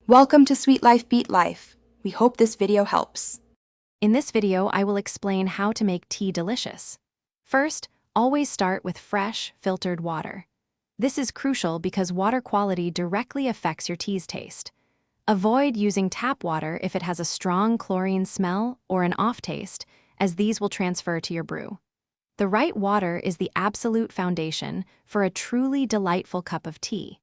Welcome to Sweet Life Beat Life. We hope this video helps. In this video, I will explain how to make tea delicious. First, always start with fresh, filtered water. This is crucial because water quality directly affects your tea's taste. Avoid using tap water if it has a strong chlorine smell or an off taste, as these will transfer to your brew. The right water is the absolute foundation for a truly delightful cup of tea.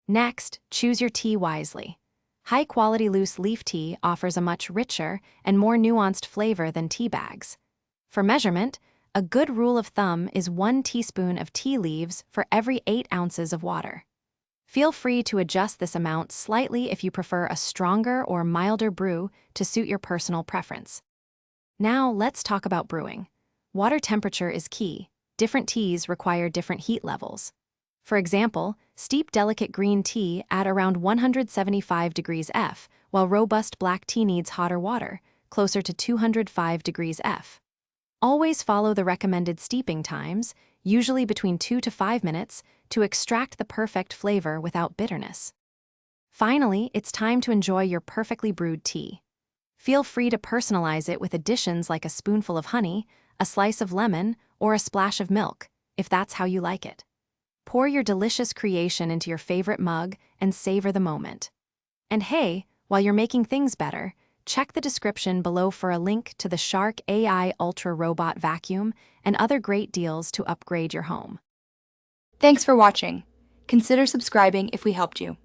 Next, choose your tea wisely. High-quality loose leaf tea offers a much richer and more nuanced flavor than tea bags. For measurement, a good rule of thumb is 1 teaspoon of tea leaves for every 8 ounces of water. Feel free to adjust this amount slightly if you prefer a stronger or milder brew to suit your personal preference. Now, let's talk about brewing. Water temperature is key. Different teas require different heat levels. For example, steep delicate green tea at around 175 degrees F, while robust black tea needs hotter water, closer to 205 degrees F. Always follow the recommended steeping times, usually between 2 to 5 minutes, to extract the perfect flavor without bitterness. Finally, it's time to enjoy your perfectly brewed tea. Feel free to personalize it with additions like a spoonful of honey, a slice of lemon, or a splash of milk, if that's how you like it. Pour your delicious creation into your favorite mug and savor the moment. And hey, while you're making things better, check the description below for a link to the Shark AI Ultra Robot Vacuum and other great deals to upgrade your home. Thanks for watching. Consider subscribing if we helped you.